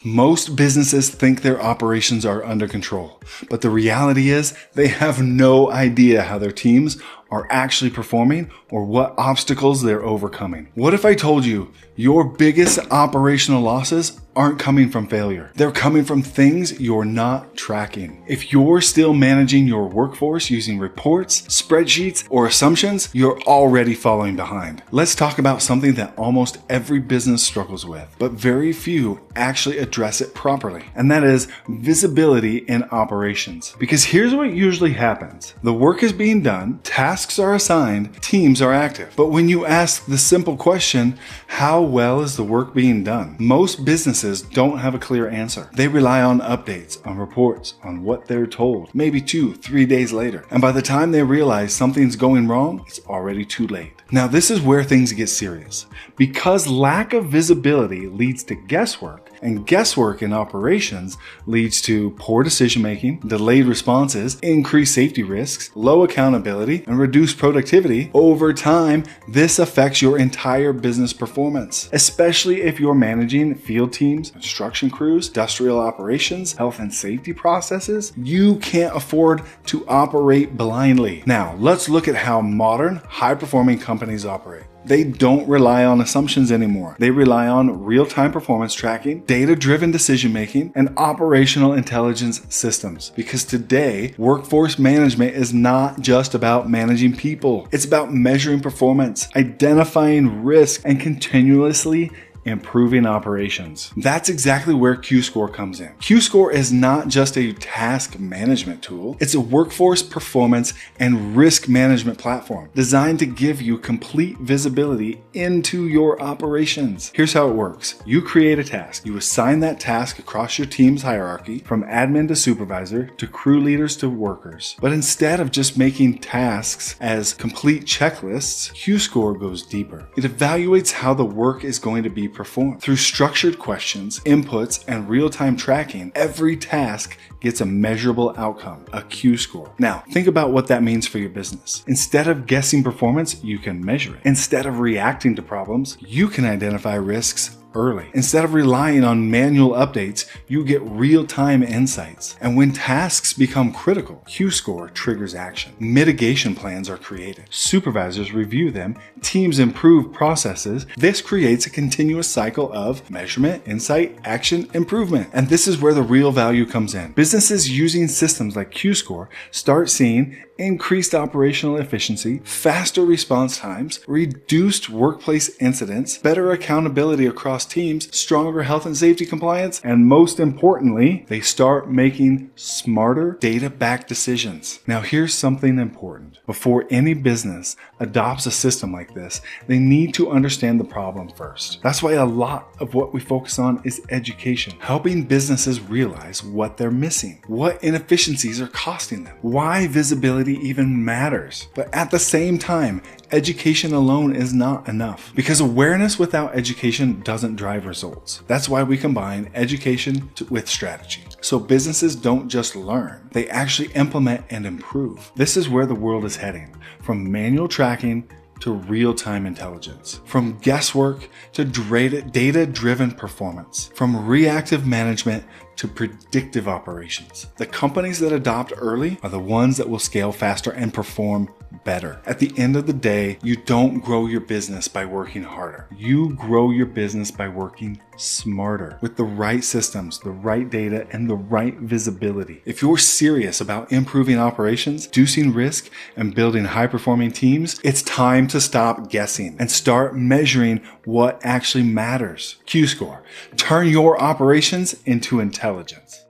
Most businesses think their operations are under control, but the reality is they have no idea how their teams are actually performing or what obstacles they're overcoming. What if I told you your biggest operational losses aren't coming from failure? They're coming from things you're not tracking. If you're still managing your workforce using reports, spreadsheets, or assumptions, you're already falling behind. Let's talk about something that almost every business struggles with, but very few actually address it properly, and that is visibility in operations. Because here's what usually happens. The work is being done, tasks are assigned, teams are active. But when you ask the simple question, how well is the work being done? Most businesses don't have a clear answer. They rely on updates, on reports, on what they're told, maybe 2-3 days later. And by the time they realize something's going wrong, it's already too late. Now, this is where things get serious. Because lack of visibility leads to guesswork, and guesswork in operations leads to poor decision making, delayed responses, increased safety risks, low accountability, and reduced productivity. Over time, this affects your entire business performance, especially if you're managing field teams, construction crews, industrial operations, health and safety processes. You can't afford to operate blindly. Now, let's look at how modern, high-performing companies operate. They don't rely on assumptions anymore. They rely on real-time performance tracking, data-driven decision-making, and operational intelligence systems. Because today, workforce management is not just about managing people. It's about measuring performance, identifying risk, and continuously improving operations. That's exactly where Qscore comes in. Qscore is not just a task management tool. It's a workforce performance and risk management platform designed to give you complete visibility into your operations. Here's how it works. You create a task. You assign that task across your team's hierarchy, from admin to supervisor to crew leaders to workers. But instead of just making tasks as complete checklists, Qscore goes deeper. It evaluates how the work is going to be performed. Through structured questions, inputs, and real-time tracking, every task gets a measurable outcome, a Qscore. Now, think about what that means for your business. Instead of guessing performance, you can measure it. Instead of reacting to problems, you can identify risks early. Instead of relying on manual updates, you get real-time insights. And when tasks become critical, Qscore triggers action. Mitigation plans are created. Supervisors review them. Teams improve processes. This creates a continuous cycle of measurement, insight, action, improvement. And this is where the real value comes in. Businesses using systems like Qscore start seeing increased operational efficiency, faster response times, reduced workplace incidents, better accountability across teams, stronger health and safety compliance, and most importantly, they start making smarter data-backed decisions. Now, here's something important. Before any business adopts a system like this, they need to understand the problem first. That's why a lot of what we focus on is education, helping businesses realize what they're missing, what inefficiencies are costing them, why visibility even matters. But at the same time, education alone is not enough, because awareness without education doesn't drive results. That's why we combine education with strategy. So businesses don't just learn, they actually implement and improve. This is where the world is heading, from manual tracking to real-time intelligence, from guesswork to data-driven performance, from reactive management to predictive operations. The companies that adopt early are the ones that will scale faster and perform better. At the end of the day, you don't grow your business by working harder. You grow your business by working smarter with the right systems, the right data, and the right visibility. If you're serious about improving operations, reducing risk, and building high-performing teams, it's time to stop guessing and start measuring what actually matters. Qscore. Turn your operations into intelligence.